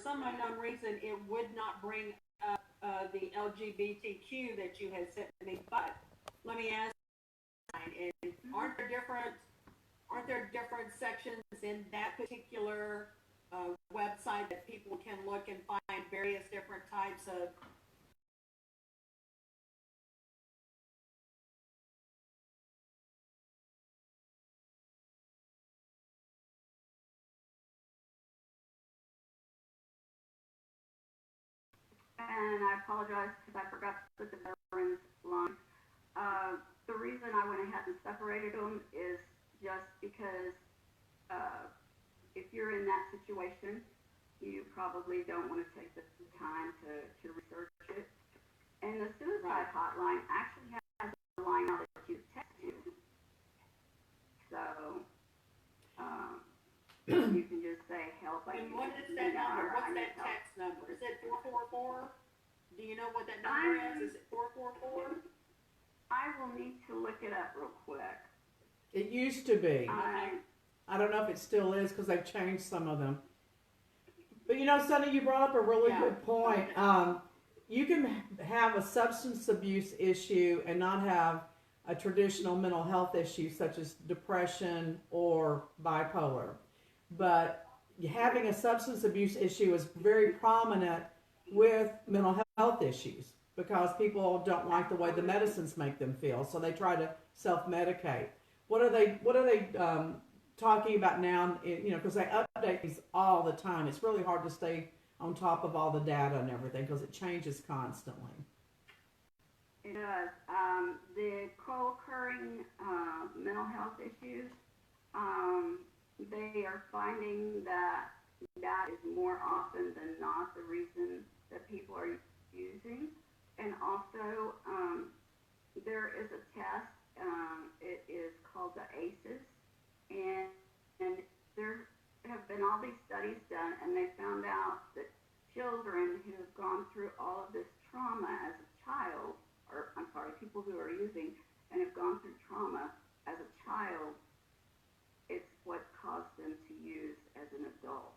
some unknown reason, it would not bring up the LGBTQ that you had sent me. But let me ask, and aren't there different sections in that particular website that people can look and find various different types of. And I apologize because I forgot to put the veterans line. The reason I went ahead and separated them is just because if you're in that situation, you probably don't want to take the time to research it. And the suicide hotline actually has a line now that you text to. So you can just say help. And what is that number? What's that text number? Is it 444? Do you know what that number is? Is it 444? I will need to look it up real quick. It used to be. Okay. I don't know if it still is because they've changed some of them. But you know, Sonny, you brought up a really good point. You can have a substance abuse issue and not have a traditional mental health issue such as depression or bipolar. But having a substance abuse issue is very prominent with mental health issues because people don't like the way the medicines make them feel, so they try to self-medicate. What are they talking about now? You know, because they update these all the time. It's really hard to stay on top of all the data and everything because it changes constantly. It does. The co-occurring mental health issues, they are finding that is more often than not the reason that people are using. And also, there is a test. It is called the ACEs, and there have been all these studies done, and they found out that children who have gone through all of this trauma as a child, or I'm sorry, people who are using and have gone through trauma as a child, it's what caused them to use as an adult.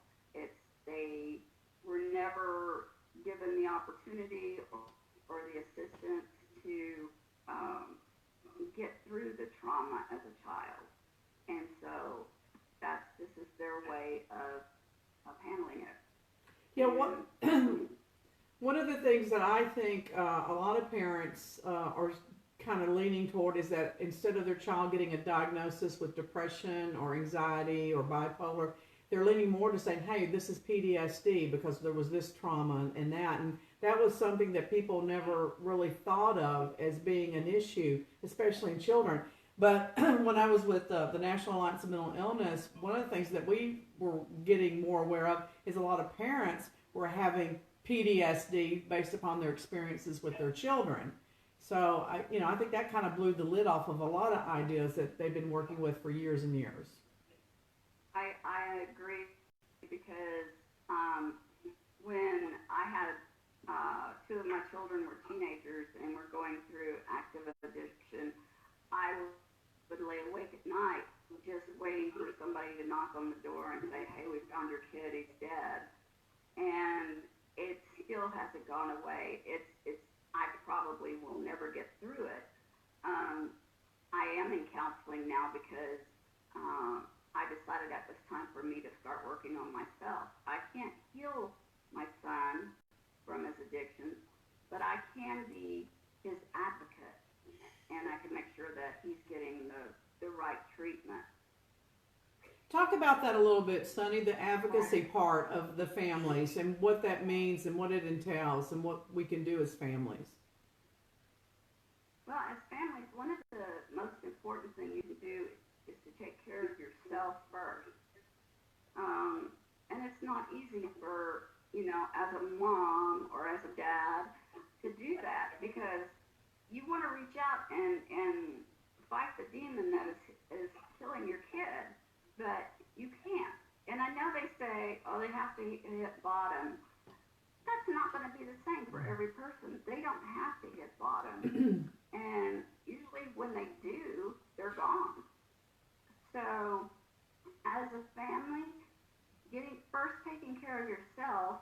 They were never given the opportunity or the assistance to get through the trauma as a child, and so this is their way of handling it. Yeah, one of the things that I think a lot of parents are kind of leaning toward is that instead of their child getting a diagnosis with depression or anxiety or bipolar, they're leaning more to saying, hey, this is PTSD because there was this trauma and that. And that was something that people never really thought of as being an issue, especially in children. But when I was with the National Alliance of Mental Illness, one of the things that we were getting more aware of is a lot of parents were having PTSD based upon their experiences with their children. So I think that kind of blew the lid off of a lot of ideas that they've been working with for years and years. I agree because when I had two of my children were teenagers and were going through active addiction, I would lay awake at night just waiting for somebody to knock on the door and say, hey, we found your kid, he's dead. And it still hasn't gone away. I probably will never get through it. I am in counseling now because I decided at this time for me to start working on myself. I can't heal my son from his addictions, but I can be his advocate, and I can make sure that he's getting the right treatment. Talk about that a little bit, Sonny, the advocacy part of the families and what that means and what it entails and what we can do as families. Well, as families, one of the most important things you can do is to take care of yourself first. And it's not easy for, as a mom or as a dad to do that because you want to reach out and fight the demon that is killing your kid, but you can't. And I know they say, oh, they have to hit bottom. That's not going to be the same for every person. They don't have to hit bottom. And usually when they do, they're gone. So as a family, taking care of yourself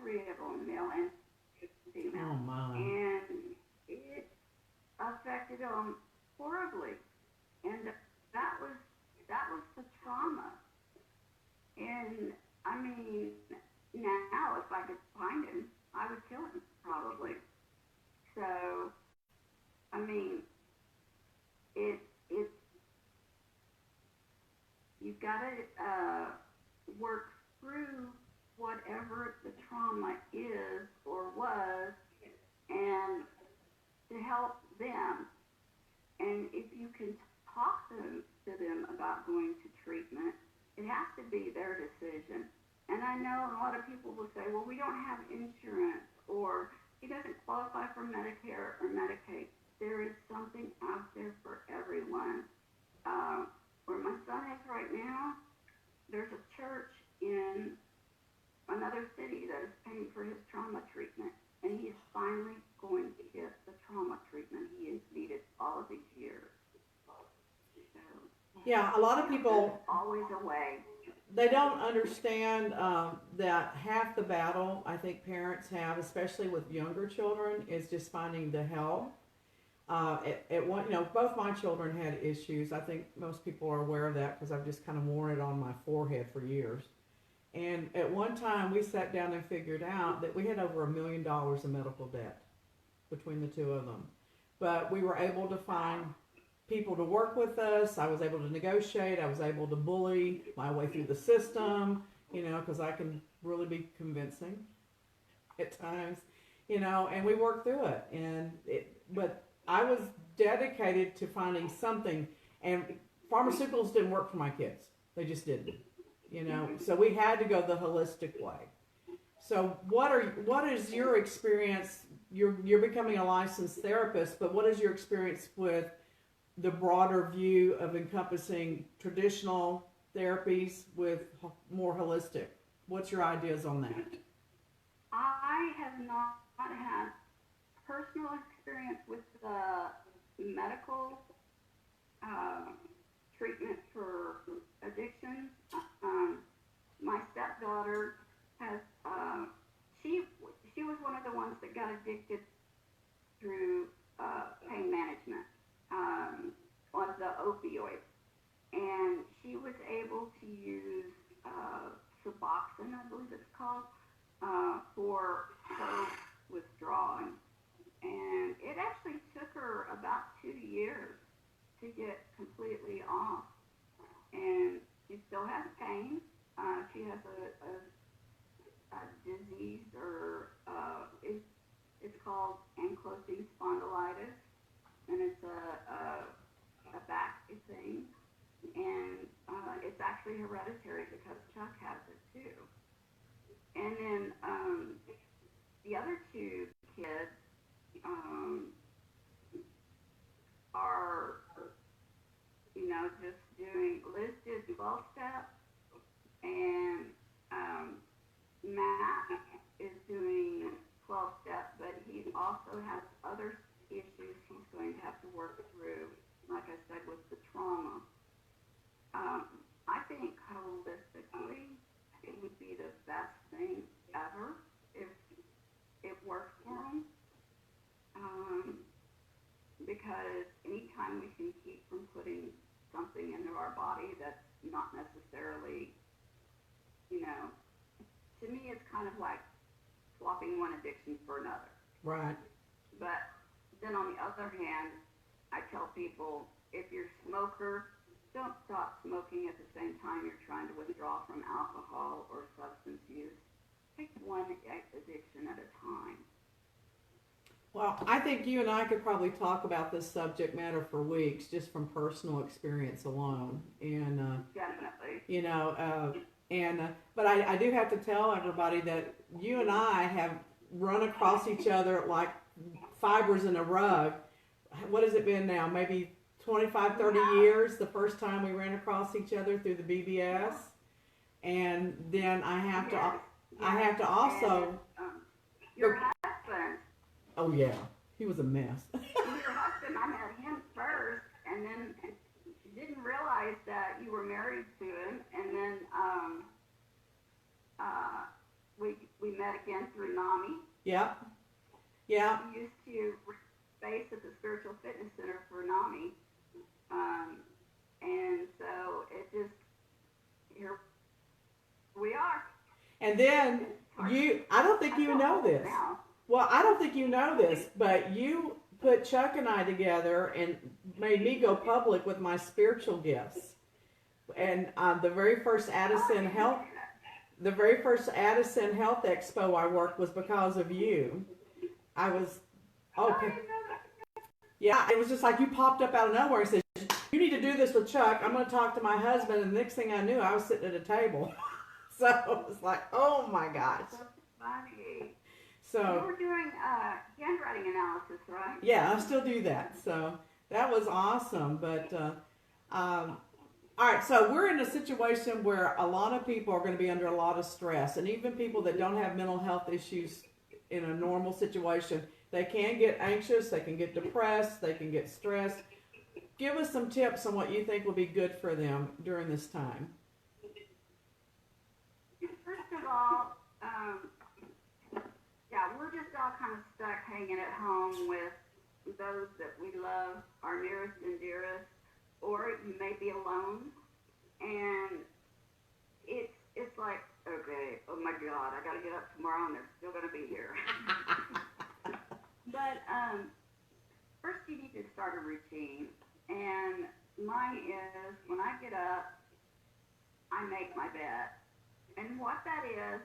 three of them, male and female. Oh my. And it affected them horribly. And that was the trauma. And I mean, now if I could find him, I would kill him probably. So, I mean, it's you've got to work through whatever the trauma is or was, and to help them. And if you can talk to them about going to treatment, it has to be their decision. And I know a lot of people will say, well, we don't have insurance, or he doesn't qualify for Medicare or Medicaid. There is something out there for everyone. Where my son is right now, there's a church in another city that is paying for his trauma treatment, and he is finally going to get the trauma treatment he has needed all of these years. So, Yeah, a lot of people, there's always a way. they don't understand that half the battle I think parents have, especially with younger children, is just finding the help. At one, both my children had issues. I think most people are aware of that because I've just kind of worn it on my forehead for years. And at one time, we sat down and figured out that we had over $1 million in medical debt between the two of them. But we were able to find people to work with us. I was able to negotiate. I was able to bully my way through the system, because I can really be convincing at times, and we worked through it. But I was dedicated to finding something, and pharmaceuticals didn't work for my kids. They just didn't, so we had to go the holistic way. So what is your experience? You're becoming a licensed therapist, but what is your experience with the broader view of encompassing traditional therapies with more holistic? What's your ideas on that? I have not had personal experience with the medical treatment for addiction. My stepdaughter has, she was one of the ones that got addicted through pain management, on the opioids. And she was able to use Suboxone, I believe it's called, for her withdrawing. And it actually took her about 2 years to get completely off. And she still has pain. She has a disease, or it's called ankylosing spondylitis, and it's a back thing. And it's actually hereditary because Chuck has it too. And then the other two kids are, just doing, Liz did 12-step, and Matt is doing 12-step, but he also has other issues he's going to have to work through, like I said, with the trauma. I think holistically, it would be the best thing ever if it worked for them. Because anytime we can keep from putting something into our body that's not necessarily, to me it's kind of like swapping one addiction for another. Right. But then on the other hand, I tell people, if you're a smoker, don't stop smoking at the same time you're trying to withdraw from alcohol or substance use. Take one addiction at a time. Well, I think you and I could probably talk about this subject matter for weeks, just from personal experience alone. And definitely. But I do have to tell everybody that you and I have run across each other like fibers in a rug. What has it been now? Maybe 25, 30 years, the first time we ran across each other through the BBS. And then I have to also... your husband. Oh, yeah. He was a mess. Your husband, I met him first, and then didn't realize that you were married to him, and then we met again through NAMI. Yeah. Yeah. We used to base at the Spiritual Fitness Center for NAMI. And so it just, here we are. And then I don't think you know this. Well, I don't think you know this, but you put Chuck and I together and made me go public with my spiritual gifts. And the very first Addison Health Expo I worked was because of you. I was, yeah, it was just like you popped up out of nowhere and said, you need to do this with Chuck. I'm going to talk to my husband. And the next thing I knew, I was sitting at a table. So it was like, oh my gosh. That's funny. So you were doing handwriting analysis, right? Yeah, I still do that. So that was awesome. But all right, so we're in a situation where a lot of people are going to be under a lot of stress, and even people that don't have mental health issues in a normal situation, they can get anxious, they can get depressed, they can get stressed. Give us some tips on what you think will be good for them during this time. First of all, yeah, we're just all kind of stuck hanging at home with those that we love, our nearest and dearest, or you may be alone, and it's like, okay, oh my God, I got to get up tomorrow and they're still going to be here. But first you need to start a routine, and mine is when I get up, I make my bed. And what that is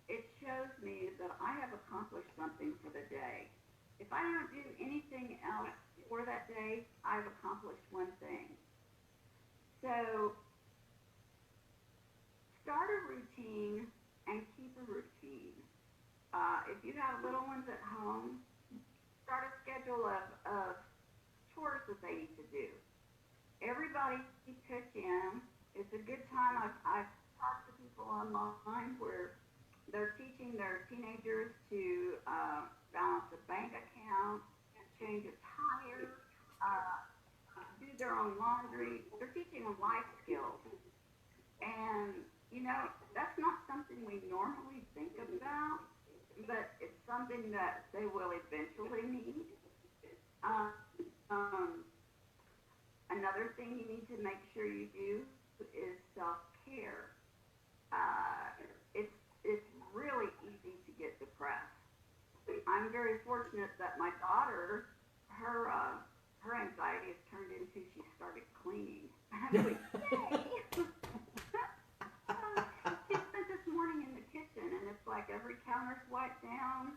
it shows me that I have accomplished something for the day. If I don't do anything else for that day, I've accomplished one thing. So start a routine and keep a routine. If you have little ones at home, start a schedule of chores that they need to do. Everybody pitch in. It's a good time. I've talked to people online where they're teaching their teenagers to balance a bank account, change a tire, do their own laundry. They're teaching them life skills. And, you know, that's not something we normally think about, but it's something that they will eventually need. Another thing you need to make sure you do is self-care. It's really easy to get depressed. I'm very fortunate that my daughter, her anxiety has turned into she started cleaning. I'm like, yay! She spent this morning in the kitchen, and it's like every counter's wiped down.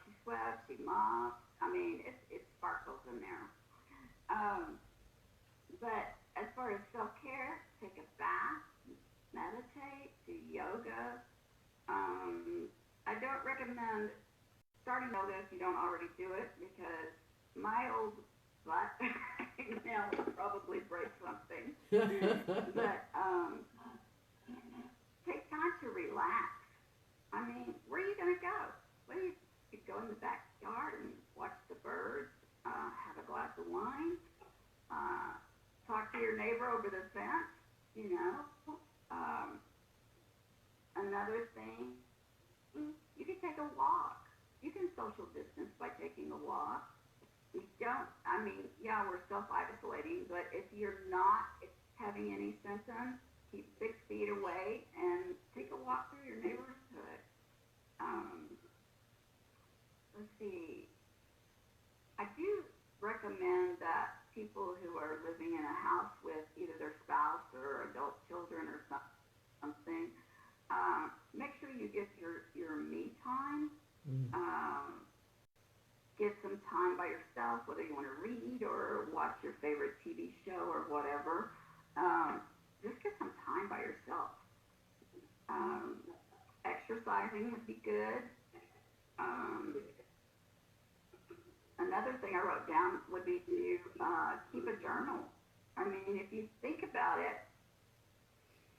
She swept, she mopped. I mean, it sparkles in there. But as far as self-care, take a bath, meditate, do yoga. I don't recommend starting yoga if you don't already do it, because my old butt now will probably break something. But take time to relax. I mean, where are you going to go? You go in the backyard and watch the birds, have a glass of wine, talk to your neighbor over the fence, you know. Another thing, you can take a walk. You can social distance by taking a walk. We're self-isolating, but if you're not having any symptoms, keep 6 feet away and take a walk through your neighborhood. Let's see. I do recommend that people who are living in a house with either their spouse or adult children or something, make sure you get your me time. Get some time by yourself, whether you want to read or watch your favorite TV show or whatever. Just get some time by yourself. Exercising would be good. Another thing I wrote down would be to keep a journal. I mean, if you think about it,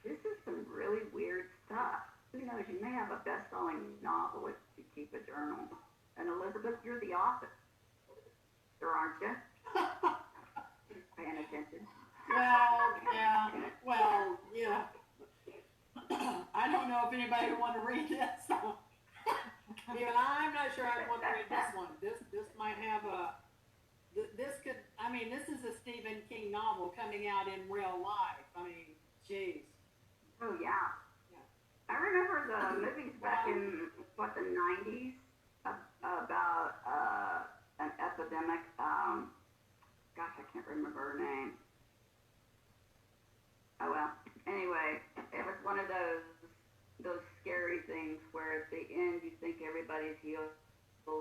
this is some really weird stuff. Who knows, you may have a best-selling novel if you keep a journal. And Elizabeth, you're the author, aren't you? Paying attention. Well, yeah. I don't know if anybody would want to read this. Even I'm not sure I'd want to read this one. This might have a, this could, I mean, this is a Stephen King novel coming out in real life. I mean, jeez. Oh, yeah. I remember the movies back in, what, the 90s about an epidemic. Gosh, I can't remember her name. Oh, well. Anyway, it was one of those scary things where at the end you think everybody's healed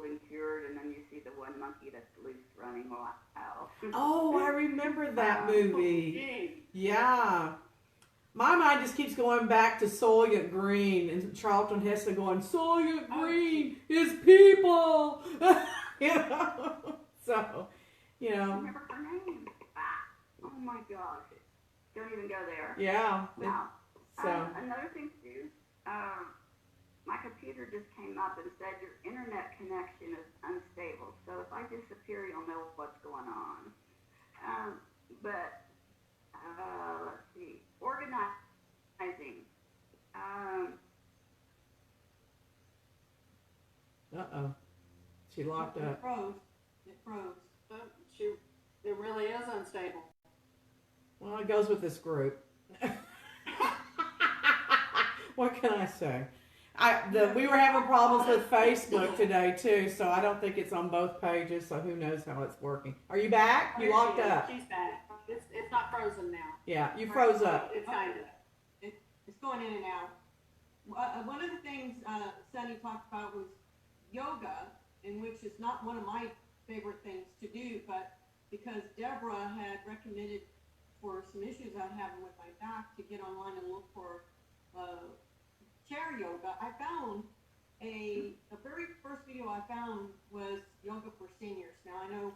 and cured, and then you see the one monkey that's loose running wild. Oh, I remember that movie. Yeah. My mind just keeps going back to Soylent Green and Charlton Heston going, Soylent Green is people. You know? So, you I know. remember her name. Oh my gosh. Don't even go there. Yeah. Wow. So. Another thing too, my computer just came up and said your internet connection is unstable. So if I disappear, you'll know what's going on. Let's see. Organizing. Uh-oh. She locked It up. froze. It froze. It really is unstable. Well, it goes with this group. What can I say? We were having problems with Facebook today too, so I don't think it's on both pages. So who knows how it's working? Are you back? You locked up. She's back. It's not frozen now. Yeah, you froze up. It's kind of. It's going in and out. One of the things Sunny talked about was yoga, in which is not one of my favorite things to do, but because Deborah had recommended for some issues I'm having with my back to get online and look for chair yoga, I found the very first video I found was yoga for seniors. Now I know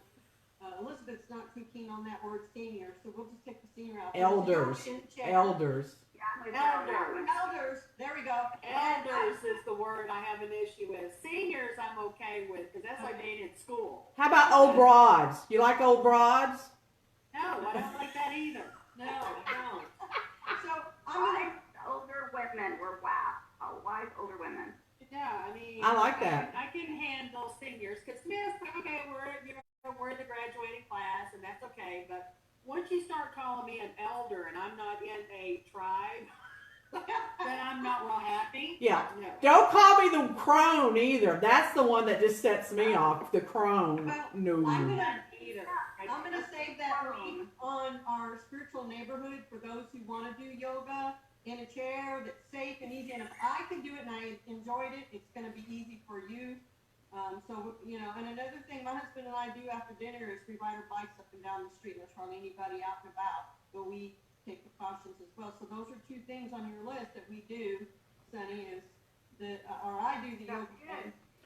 Elizabeth's not too keen on that word senior, so we'll just take the senior out. Elders. Elders. Elders. There we go. Elders is the word I have an issue with. Seniors I'm okay with, because that's like being in school. How about old broads? You like old broads? No, I don't like that either. No, I don't. So I'm gonna. Older women were wow. Wise older women. Yeah, I mean. I like that. I can handle seniors, because okay, we're in the graduating class, and that's okay, but once you start calling me an elder and I'm not in a tribe, then I'm not real happy. Yeah. No. Don't call me the crone either. That's the one that just sets me off. The crone. Well, No. I'm gonna Either. save that link on our spiritual neighborhood for those who want to do yoga in a chair that's safe and easy. And if I can do it and I enjoyed it, it's going to be easy for you. And another thing my husband and I do after dinner is we ride our bikes up and down the street. There's hardly anybody out and about, but we take precautions as well. So those are two things on your list that we do, Sunny, is I do the yoga,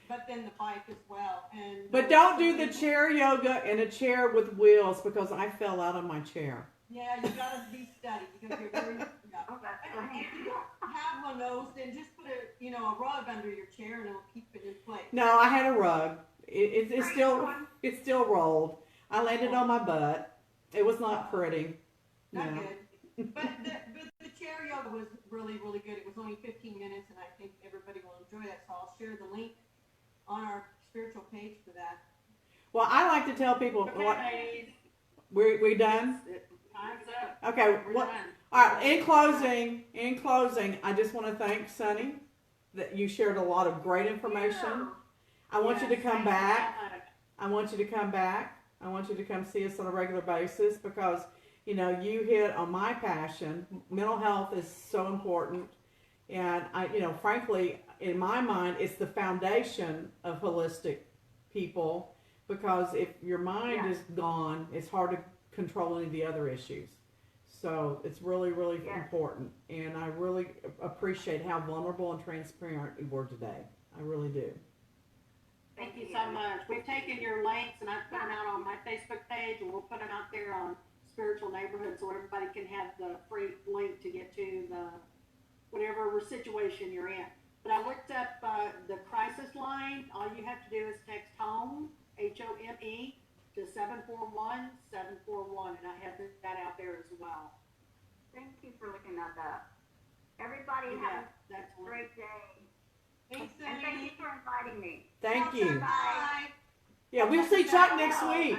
but then the bike as well. But don't do the chair yoga in a chair with wheels, because I fell out of my chair. Yeah, you gotta be steady. You gotta be very. If you don't have one of those, then just put a rug under your chair and it'll keep it in place. No, I had a rug. It's still rolled. I landed on my butt. It was not pretty. Not No. good. But the chair yoga was really, really good. It was only 15 minutes, and I think everybody will enjoy that. So I'll share the link on our spiritual page for that. Well, I like to tell people. Okay, We done? time's up. Okay. We're What? done. All right. In closing, I just want to thank Sunny that you shared a lot of great information. I want you to come back. I want you to come back. I want you to come see us on a regular basis, because you hit on my passion. Mental health is so important, and frankly, in my mind, it's the foundation of holistic people, because if your mind is gone, it's hard to control any of the other issues. So it's really, really important, and I really appreciate how vulnerable and transparent you were today. I really do. Thank you so much. We've taken your links and I've put them out on my Facebook page, and we'll put them out there on Spiritual Neighborhood so everybody can have the free link to get to the whatever situation you're in. But I looked up the crisis line. All you have to do is text HOME, HOME, to 741-741, and I have that out there as well. Thank you for looking at that. Everybody Yeah, have that's a great day. Thanks, And thank you Sunny. for inviting me. Thank you. Bye. Yeah, we'll see Chuck next week.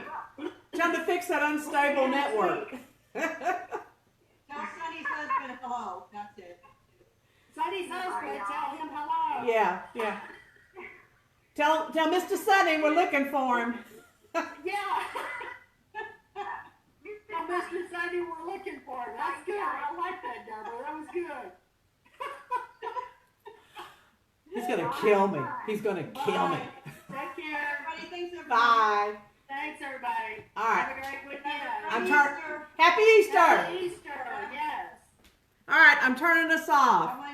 Tell him to fix that unstable network. Tell Sunny's husband hello. That's it. Sonny's husband, tell him hello. Yeah, yeah. Tell Mr. Sonny we're looking for him. Yeah. Tell Mr. Sonny we're looking for him. That's good. I like that, Deborah. That was good. He's gonna kill me. He's gonna kill me. Take care. Everybody, thanks everybody. Bye. Thanks, everybody. All right. Have a great weekend. I'm Easter. Happy Easter. Happy Easter. Yes. All right, I'm turning us off. Bye.